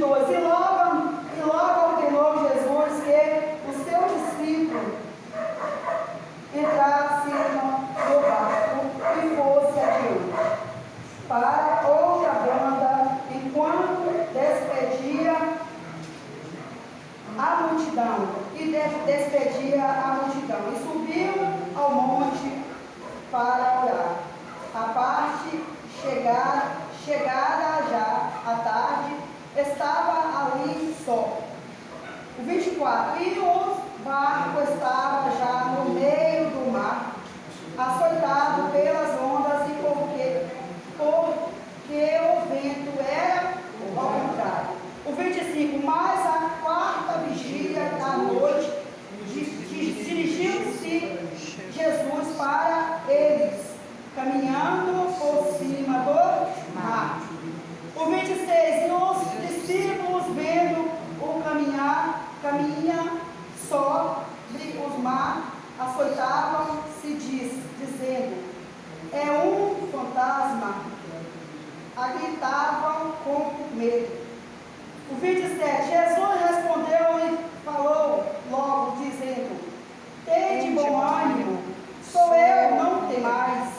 22. E logo ordenou Jesus que o seu discípulo entrasse no barco e fosse adiante para outra banda, enquanto despedia a multidão. E subiu ao monte para orar. A parte chegada já à tarde, estava ali só. O 24. E o barco estava já no meio do mar, açoitado pelas ondas, e porque o vento era ao contrário. O 25. Mas a quarta vigília da noite, dirigiu-se Jesus para eles, caminhando por cima do mar. O 26. E os discípulos, vendo o caminha sobre os mar, açoitavam-se, dizendo: é um fantasma. Gritavam com medo. O 27. Jesus respondeu e falou logo, dizendo: tende bom ânimo, sou eu, não temais.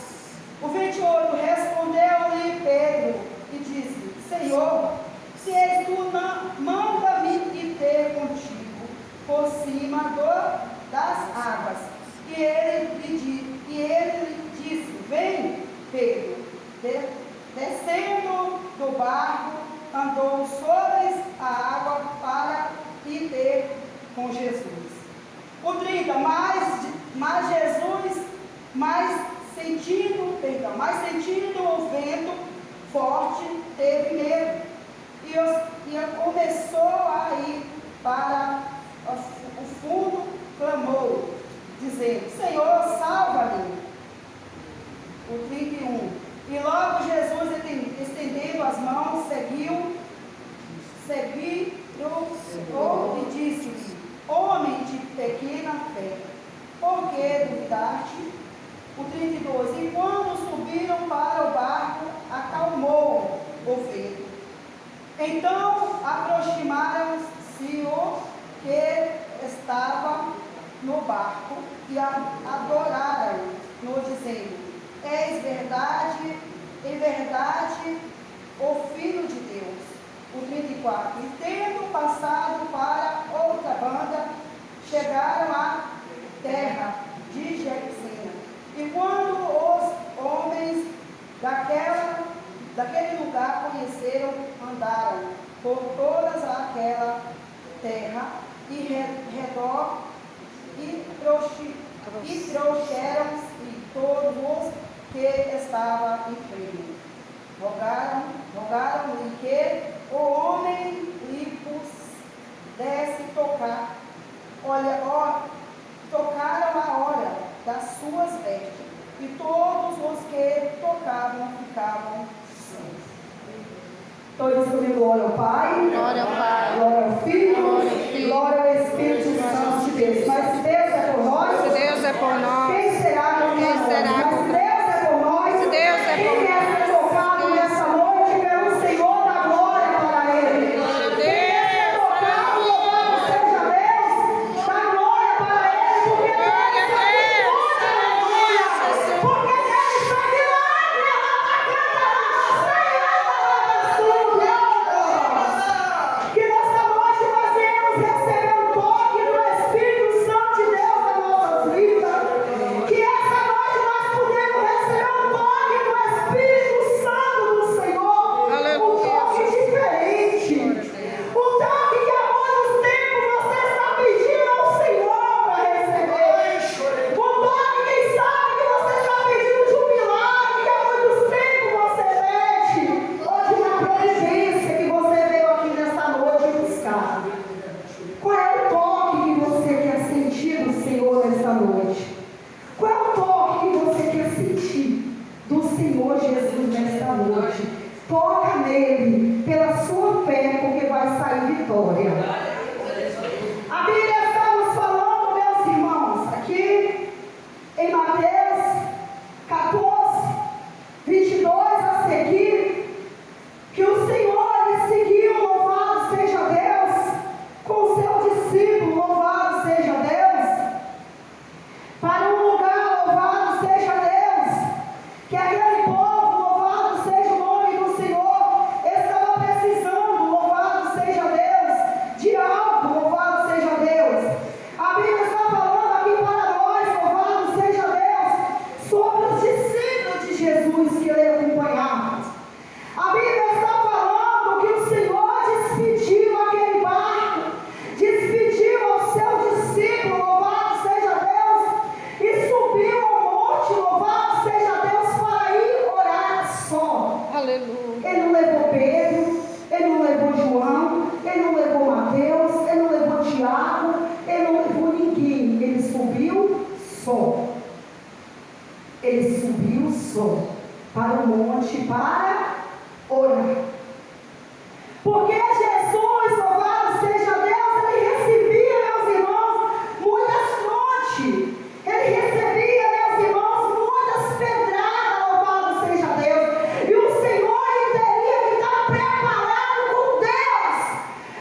O 28. Respondeu-lhe Pedro e disse: Senhor, se és tu, manda-me ir ter contigo por cima das águas. E ele lhe disse: vem. Pedro, descendo do barco, andou sobre a água para ir ter com Jesus. O 30. Mas Jesus, sentindo o vento forte, teve medo e começou a ir para o fundo, clamou, dizendo: Senhor, salva-me. O 31. E logo Jesus, estendendo as mãos, seguiu e disse-lhe: homem de pequena fé, por que duvidaste? O 32. E quando subiram para o barco, acalmou o vento. Então aproximaram-se o que estava no barco e adoraram-no, dizendo: és em verdade, o Filho de Deus. O 34. E tendo passado para outra banda, chegaram à terra de Gerasena. E quando os homens daquele lugar conheceram, andaram por toda aquela terra e redor e trouxeram-se todos os que estavam enfermos. Rogaram-lhe que o homem lhe pudesse tocar. Tocaram a hora das suas vestes, e todos os que tocavam ficavam sãos. Todos comigo, glória ao Pai, Glória ao Pai, glória ao Filho, glória ao Filho, glória ao Espírito Santo de Deus. Mas se Deus é por nós, se Deus é por nós, quem será contra quem nós? será Mas se contra Deus é por nós, Se Deus é por quem nós, é tocado nessa noite pelo Senhor da glória para Ele? Glória a Quem é tocado, louvado seja Deus, dá glória para Ele, porque Ele está vitória, porque Ele está milagre, que nessa noite nós viemos só para o monte para orar. Porque Jesus, louvado seja Deus, ele recebia, meus irmãos, muitas fontes. Ele recebia, meus irmãos, muitas pedradas, louvado seja Deus. E o Senhor, ele teria que estar preparado com Deus,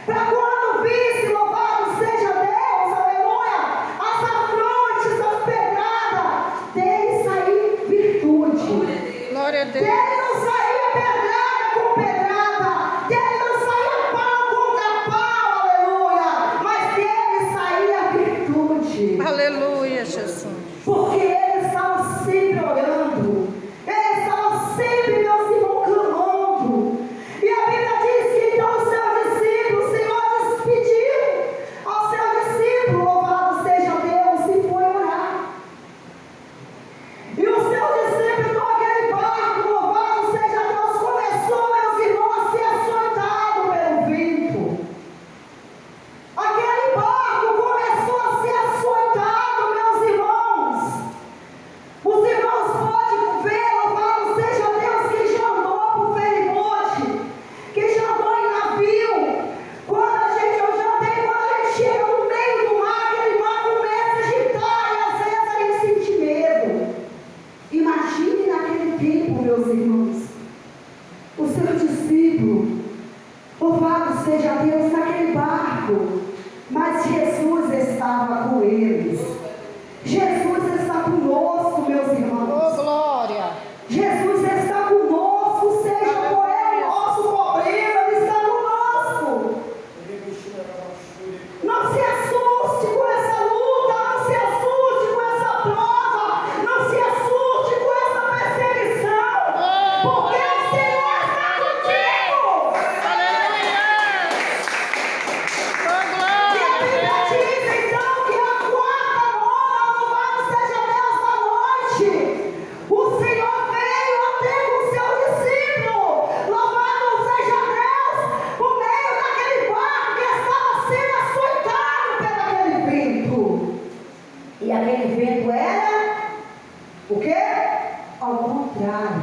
para quando visse, louvado seja Deus, aleluia, as afrontes, as pedradas, dele sair virtude. Glória a Deus. Dele não saía pedrada com pedrada, dele não saía pau contra pau, aleluia, mas dele saía virtude. Aleluia, Jesus. Porque ele estava sempre orando, ele estava sempre, meus irmãos, clamando. E a Bíblia diz que então os seus discípulos, o Senhor despediu ao seu discípulo, louvado seja Deus, e foi orar. E o seu discípulo, então aquele barco, louvado seja Deus, começou, meus irmãos, a ser açoitado pelo vento. Aquele barco começou a ser açoitado, meus irmãos. Os irmãos podem ver, louvado seja Deus, quem já andou por feribote, quem já andou em navio. Eu já andei, quando a gente chega no meio do mar, aquele mar começa a agitar e às vezes a gente sente medo. Imagine naquele tempo, meus irmãos, o seu discípulo, louvado seja Deus, naquele barco, mas Jesus estava com eles. Jesus está conosco, meus Oh, irmãos. glória. Jesus está conosco, seja qual é o nosso problema, Ele está conosco. Não se assuste com essa luta, não se assuste com essa prova, não se assuste com essa perseguição, porque o Senhor está contigo. Aleluia. Oh, E a Bíblia glória. diz então que a quarta hora, louvado seja Deus, da noite, o Senhor veio até com o seu discípulo, louvado seja Deus, por meio daquele barco que estava sendo açoitado pelo aquele vento. E aquele vento era o quê? Ao contrário.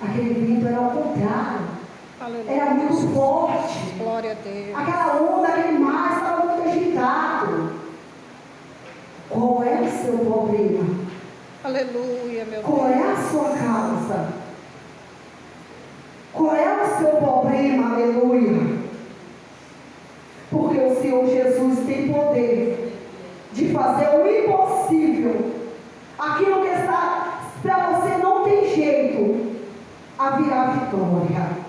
Aquele vento era ao contrário. Aleluia. Era muito forte. Glória a Deus. Aquela onda, aquele mar estava muito agitado. Qual é o seu problema? Aleluia, meu Qual Deus. é a sua causa? Qual é o seu problema? Aleluia. Porque o Senhor Jesus tem poder de fazer o impossível. Aquilo que está para você não tem jeito, a virar vitória.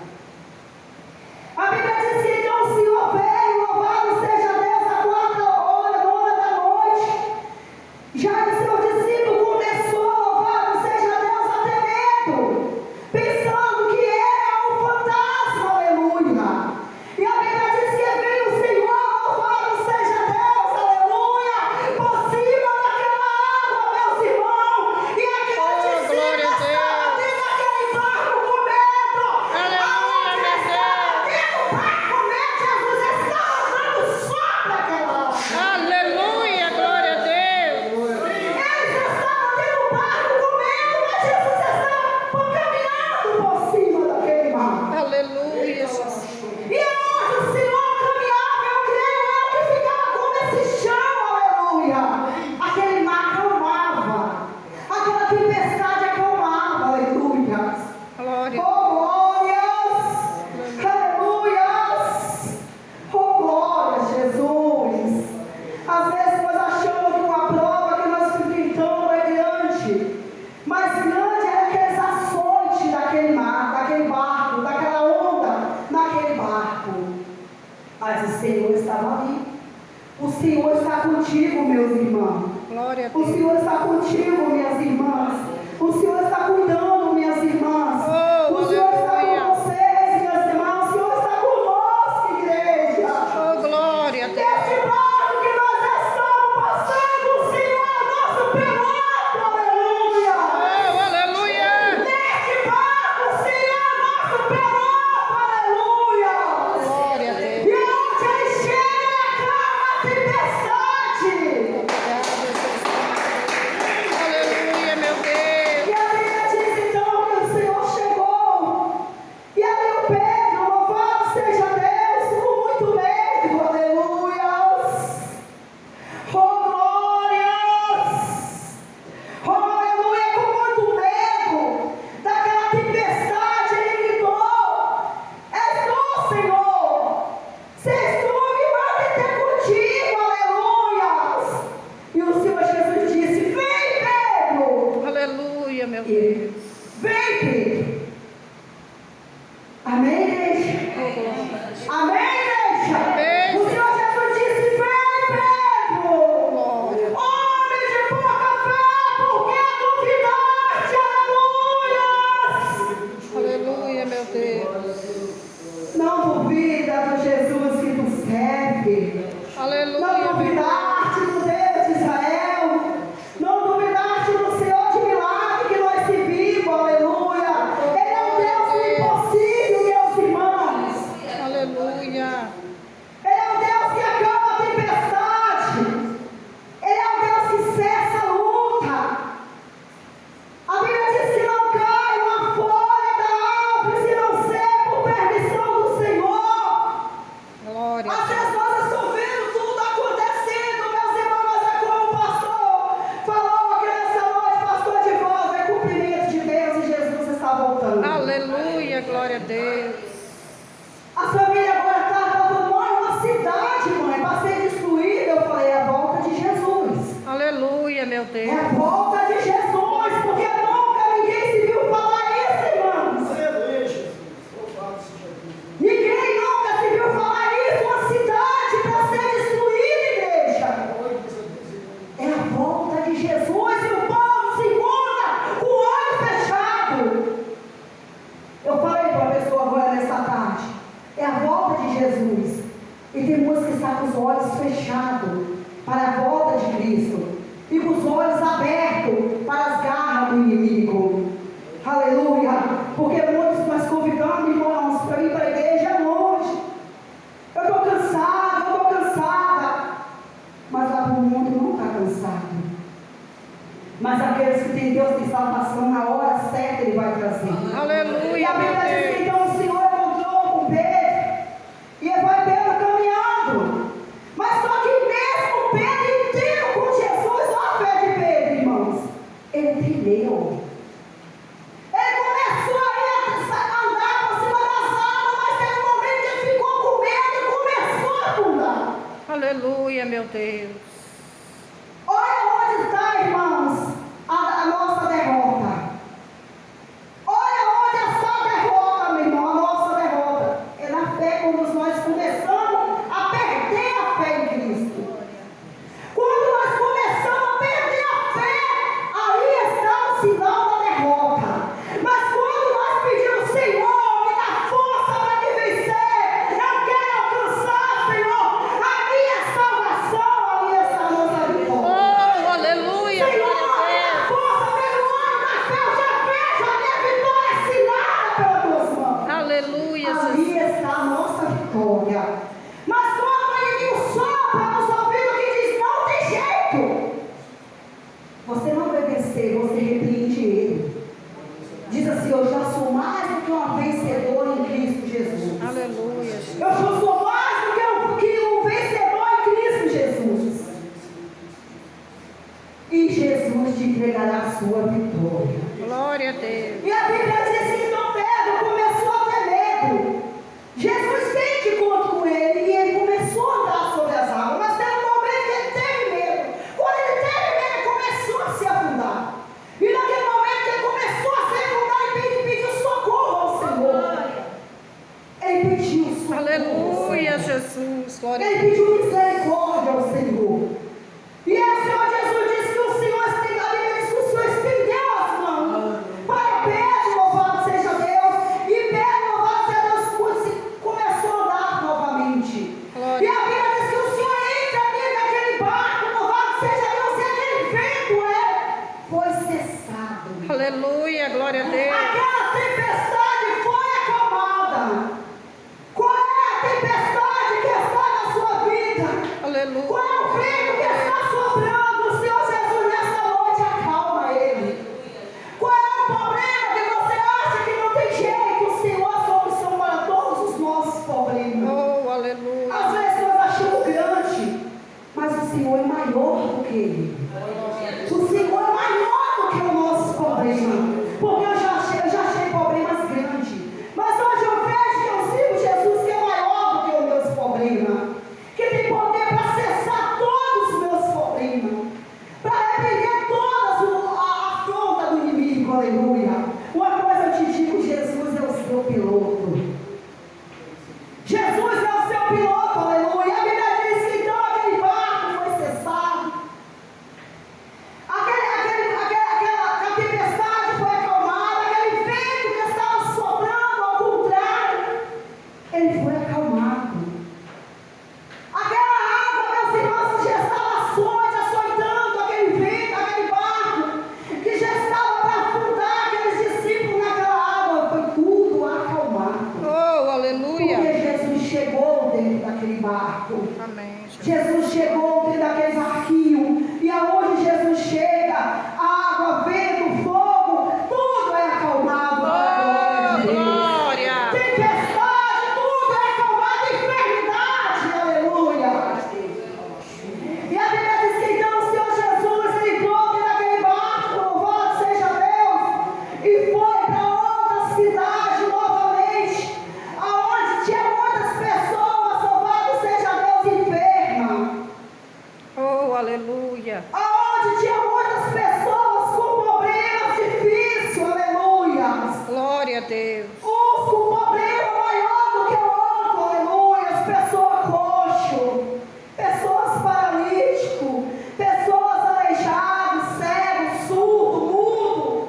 A Bíblia diz que então o Senhor veio, louvado seja Deus, a quarta hora da noite. Já o seu discípulo começou, louvado seja Deus, a ter medo, pensando que era um fantasma, aleluia. E a Bíblia diz que veio o Senhor, louvado seja Deus, aleluia, por cima daquela água, meus irmãos. E aquele discípulo glória a Deus. estava dentro daquele barco com medo. Aleluia, Aonde meu estava Deus. dentro do barco com medo, Jesus estava dando sobre aquela água. Aleluia, glória a Deus. Eles estavam dentro do barco com medo, mas Jesus estava caminhando por cima daquele mar. Aleluia, Jesus. E aonde o Senhor caminhava, eu creio eu que ficava como esse chão, aleluia. Aquele mar acalmava, aquela tempestade acalmava, aleluia. Glória. Oh, glórias, aleluias, oh, glória, Jesus. Às vezes nós achamos que uma prova que nós enfrentamos é grande, mas grande é aqueles açoites daquele mar, daquele barco, daquela onda, naquele barco. Mas o Senhor estava ali. O Senhor está contigo, meus irmãos. Glória a O Deus. Senhor está contigo, minhas irmãs. O Senhor está cuidando, minhas irmãs. Oh, O Senhor está aleluia. com vocês, minhas irmãs. O Senhor está conosco, igreja. Oh, glória a Deus. Neste barco que nós estamos passando, o Senhor é nosso piloto, aleluia. Oh, aleluia. Neste barco, o Senhor é nosso piloto, aleluia. Glória a E Deus. aonde ele chega, ele acalma a tempestade. Aleluia, meu Deus. E a meu Deus. Vem, Pedro. Amém, igreja? Oh, glória. Amém, igreja? Amém. O Senhor Jesus disse: vem, Pedro. Glória. Homem de pouca fé, por que duvidaste? Aleluia. Aleluia, meu Deus. Não duvida do Jesus que tu serve. Aleluia, Não meu Deus. duvidaste do Deus de Israel. Não duvidaste do Senhor de milagre que nós servimos. Aleluia. Ele é um Deus do impossível, meus irmãos. Aleluia. Ele é um Deus que acalma a tempestade. Ele é um Deus que cessa a luta. A Bíblia diz que não cai uma folha da árvore se não ser por permissão do Senhor. Glória. Às vezes nós estamos vendo tudo acontecendo, meus irmãos, mas é como o pastor falou aqui nessa noite, pastor de volta, é cumprimento de Deus e Jesus está voltando. Aleluia, glória a Deus. A família agora está falando, mãe, uma cidade, mãe, para ser destruída. Eu falei, é a volta de Jesus. Aleluia, meu É Deus. a volta de Jesus, porque nunca ninguém se viu falar isso, irmãos. Ninguém nunca se viu falar isso, uma cidade para ser destruída, igreja. É a volta de Jesus e o povo se encontra com o olho fechado. Eu falei para a pessoa agora nessa tarde, é a volta de Jesus. E temos que estar com os olhos fechados para a volta de Cristo e com os olhos abertos para as garras do inimigo. Aleluia! Porque muitos nós convidamos, irmãos, para ir para a igreja longe. Eu estou cansada, eu estou cansada. Mas lá para o mundo não está cansado. Mas aqueles que têm Deus de salvação, na hora certa Ele vai trazer. E Aleluia, a Bíblia diz meu que Deus. então o Senhor encontrou com Pedro. E ele vai Pedro caminhando. Mas só que mesmo Pedro inteiro com Jesus, olha a fé de Pedro, irmãos. Ele tremeu. Ele começou a andar por cima das águas, mas teve um momento que ele ficou com medo e começou a afundar. Aleluia, meu Deus. Olha onde está, irmãos, a nossa derrota. Olha onde está a derrota, meu irmão, a nossa derrota. É na fé, quando nós começamos a perder a fé em Cristo. Quando nós começamos a perder a fé, aí está o sinal da derrota. Mas quando nós pedimos, Senhor, me dá força para me vencer, eu quero alcançar, Senhor, a minha salvação, ali está a nossa vitória. Oh, aleluia, Senhor, glória me a dá força, pelo olho da fé, eu já vejo a minha vitória assinada pelas tuas mãos. Deus. Aleluia, Ali Jesus. está a nossa vitória. Mas quando o inimigo sopra nos ouvidos que diz, não tem jeito, você não vai vencer, você repreende ele. Diz assim, eu já sou mais do que uma vencedora em Cristo Jesus. Aleluia. Eu já sou mais do que um vencedor em Cristo Jesus. E Jesus te entregará a sua vitória. Glória a Deus. E a Bíblia diz que então Pedro começou a ter medo. Jesus fez de conta com ele e ele começou a andar sobre as águas. Mas teve um momento que ele teve medo. Quando ele teve medo, ele começou a se afundar. E naquele momento que ele começou a se afundar, ele pediu socorro ao Senhor. Ele pediu socorro. Aleluia, Jesus. Glória a Ele Deus. pediu misericórdia ao Senhor. E aí o Senhor Jesus disse que o Senhor estendeu, a Bíblia diz que o Senhor estendeu as mãos para Pedro, louvado seja Deus. E Pedro, louvado seja Deus, começou a andar novamente. Glória. E a Bíblia diz que o Senhor entra ali naquele barco, louvado seja Deus, e aquele vento foi cessado. Aleluia, glória a Deus. Aquela tempestade foi acalmada. Qual é a tempestade que está na sua vida? Aleluia. Qual é o vento que está soprando? O Senhor Jesus nessa noite acalma ele. Qual é o problema que você acha que não tem jeito? O Senhor é a solução para todos os nossos problemas. Oh, aleluia. Às vezes nós achamos grande, mas o Senhor é maior do que ele. O Senhor é maior do que o nosso problema. Porque eu já achei aleluia. Uma coisa eu te digo, Jesus é o seu piloto. Jesus é o seu piloto, aleluia. A Bíblia diz que então aquele barco foi cessado. Aquela tempestade foi acalmada. Aquele vento que estava soprando ao contrário, ele foi acalmado. Aquela água, meus irmãos, já estava açoitando aquele vento, aquele barco, que já estava para afundar aqueles discípulos naquela água. Foi tudo acalmado. Oh, aleluia. Porque Jesus chegou dentro daquele barco. Amém. Jesus chegou dentro daquele barquinho. E aonde Jesus chega, água, vento, fogo, tudo é acalmado. Oh, glória. Tempestade, tudo é acalmado. Enfermidade, aleluia. E a Bíblia diz que então o Senhor Jesus entrou dentro daquele barco, louvado seja Deus, e foi para outra cidade novamente, aonde tinha muitas pessoas, louvado seja Deus, enfermas. Oh, aleluia. Aonde tinha muitas pessoas com problemas difíceis, aleluia. Glória a Deus. Uns com problema maior do que o outro, aleluia. As pessoas coxo, pessoas paralíticos, pessoas aleijadas, cegos, surdo, mudo.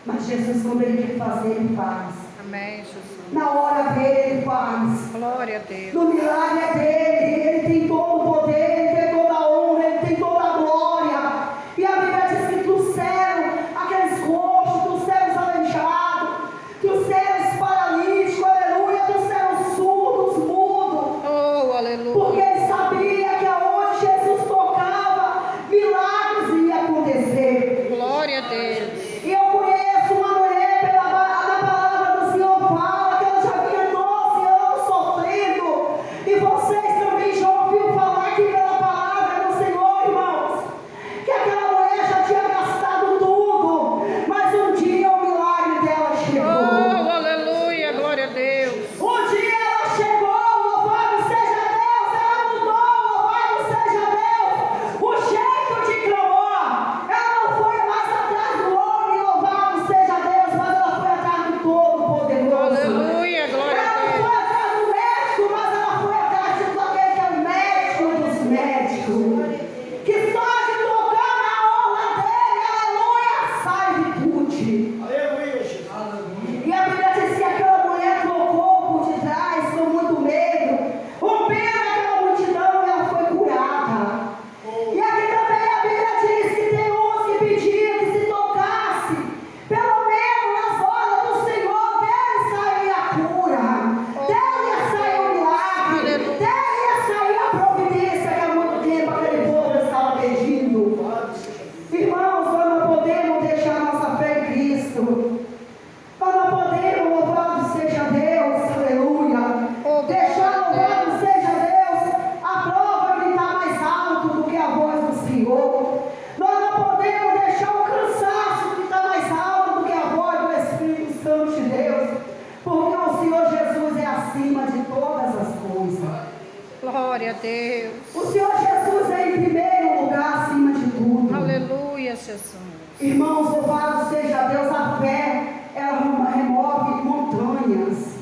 Mas Jesus, quando Ele quer fazer, Ele faz. Amém, Jesus. Na hora dele, Ele faz. Glória a Deus. No milagre é dele, ele tem todo o poder, ele tem toda a honra, ele tem toda a glória. E a Bíblia diz que trouxeram aqueles coxos, trouxeram aleijados, trouxeram paralíticos, aleluia, trouxeram surdos, mudos. Oh, Porque aleluia. ele sabia que aonde Jesus tocava, milagres iam acontecer. Glória a Deus. E eu conheço uma mulher, na palavra do Senhor fala, que ela já vinha 12 anos sofrendo. E vocês também já ouviram falar aqui pela palavra do Senhor, irmãos, que aquela mulher já tinha gastado tudo, mas um dia o milagre dela chegou. Oh, aleluia. Glória a Deus. Um dia ela chegou, louvado seja Deus, ela mudou, louvado seja Deus, o jeito de clamar. Ela não foi mais atrás do homem, louvado seja Deus, mas ela foi atrás do Todo-Poderoso. Aleluia. Glória Ela a não Deus. foi atrás do médico, mas ela foi atrás de aquele que é o médico dos médicos. Que só de tocar na orla dele, aleluia, sai virtude. Aleluia, Jesus. E a Bíblia diz que aquela mulher trocou por detrás com muito medo, rompendo aquela multidão e ela foi curada. E aqui também a Bíblia diz que tem uns que pediam que se tocasse, pelo menos nas orlas do Senhor, dele sairia a cura, dele ia sair o milagre, dele ia sair a providência que há muito tempo aquele povo estava pedindo. Irmãos, nós não podemos deixar nossa fé em Cristo. Nós não podemos, louvado seja Deus, aleluia. Deixar, louvado seja Deus, a prova gritar mais alto do que a voz do Senhor. Nós não podemos deixar o cansaço gritar mais alto do que a voz do Espírito Santo de Deus. Porque o Senhor Jesus é acima de todas as coisas. Glória a Deus. O Senhor Jesus é em primeiro lugar acima de tudo. Aleluia, Jesus. Irmãos, louvado seja Deus, a fé, ela remove montanhas.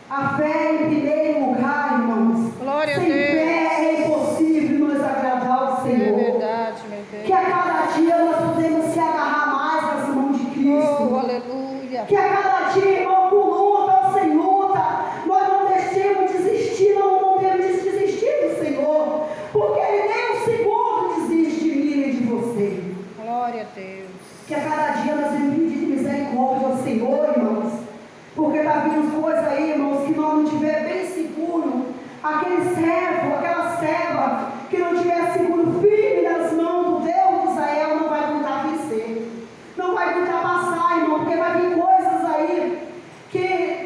A fé em primeiro lugar, irmãos. Glória a Sem Deus. fé é impossível nos agradar ao É Senhor. verdade, meu Que Deus. a cada dia nós podemos se agarrar mais nas mãos de Oh, Cristo. aleluia. Que a cada dia, irmão, com luta ou sem luta, nós não deixemos desistir, não podemos desistir do Senhor. Porque Ele nem um segundo desiste de mim e de você. Glória a Deus. Que a cada dia nós devemos pedir misericórdia ao Senhor, irmãos. Porque está vindo coisa aí, irmãos, que nós não tiver bem seguro. Aquele servo, aquela serva, que não tiver seguro firme nas mãos do Deus de Israel, não vai aguentar vencer. Não vai aguentar passar, irmão, porque vai vir coisas aí que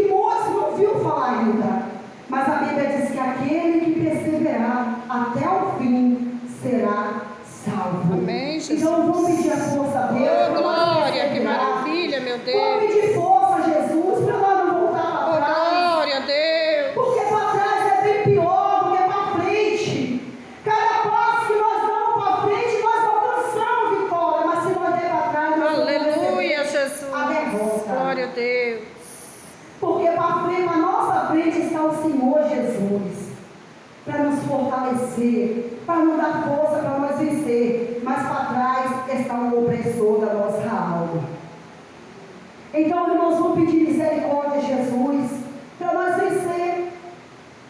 muitos não viu falar ainda. Mas a Bíblia diz que aquele que perseverar até o fim será salvo. Amém, Jesus. Então vamos pedir a força a Deus. Oh, para nós glória, que perseverar. maravilha, meu Vamos Deus. pedir força a Jesus para nós não voltar Oh, para trás. glória a Deus. Porque para trás é bem pior do que para frente. Cada passo que nós damos para frente, nós alcançamos vitória. Mas se nós der para trás, nós fortalecer, para nos dar força para nós vencer, mas para trás está o opressor da nossa alma. Então, irmãos, vamos pedir misericórdia de Jesus para nós vencer.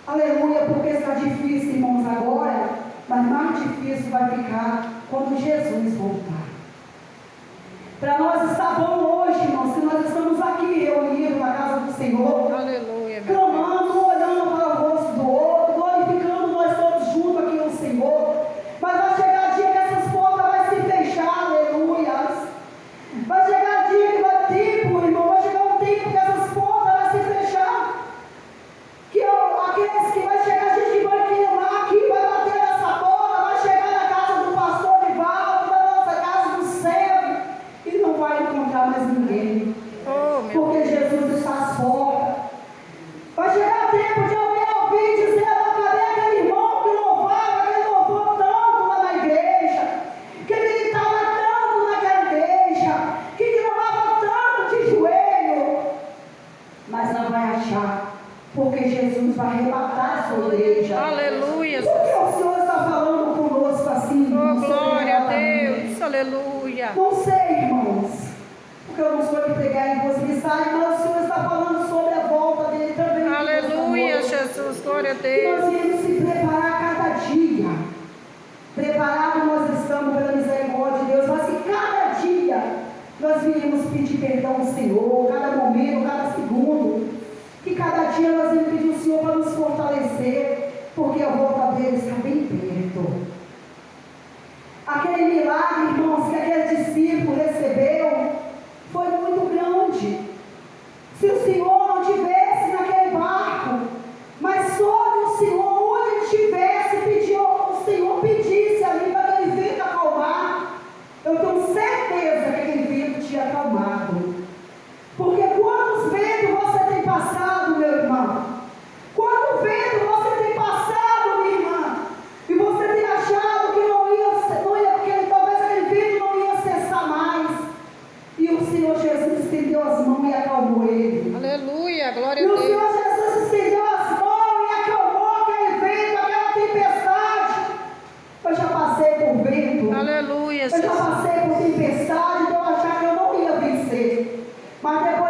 Aleluia, porque está difícil, irmãos, agora, mas mais difícil vai ficar quando Jesus voltar. Para nós está bom hoje, irmãos, que nós estamos aqui reunidos na casa do Senhor, Aleluia, meu Deus. clamando, olhando para o rosto do outro, glorificando nós todos juntos aqui no Senhor. Mas vai chegar o dia que essas portas vão se fechar, aleluia. Vai chegar o dia que vai tempo, irmão, vai chegar um tempo que essas portas vão se fechar. Que aqueles que vai chegar, a gente vai queimar aqui, vai bater nessa porta, vai chegar na casa do pastor Divaldo, na nossa casa do céu, e não vai encontrar mais ninguém. Oh, meu Porque Jesus está às portas. Vai chegar o tempo de alguém ouvir dizer: cadê aquele irmão que louvava, que ele louvou tanto lá na igreja, que militava tanto naquela igreja, que clamava tanto de joelho? Mas não vai achar, porque Jesus vai arrebatar a sua igreja. Aleluia. Por que o Senhor está falando conosco assim? Oh, irmãos, glória a sobremontadamente? Deus. Aleluia. Não sei, irmãos, porque eu não sou de pregar em voz que sai, mas o Senhor está falando sobre a volta dele também. Aleluia, Jesus. Glória a Que Deus. nós iremos se preparar cada dia. Preparados nós estamos pela misericórdia de Deus, mas que cada dia nós viemos pedir perdão ao Senhor, cada momento, cada segundo. Que cada dia nós iremos pedir ao Senhor para nos fortalecer, porque a volta dele está bem perto. Aquele milagre, irmãos, que aquele discípulo recebeu foi muito grande. Se o Senhor não tivesse naquele barco, mas só o Senhor, onde ele estivesse, o Senhor pedisse ali para aquele vento acalmar, eu tenho certeza que aquele vento tinha acalmado. Porque quantos ventos você tem passado, meu irmão? Quanto vento você tem passado, minha irmã? E você tem achado que que talvez aquele vento não ia cessar mais. E o Senhor Jesus estendeu as mãos e acalmou ele. Aleluia. Glória E a o Senhor Deus. Jesus estendeu as mãos e acalmou aquele vento, aquela tempestade. Eu já passei por vento. Aleluia, Eu já Jesus. passei por tempestade, então eu achava que eu não ia vencer. Mas depois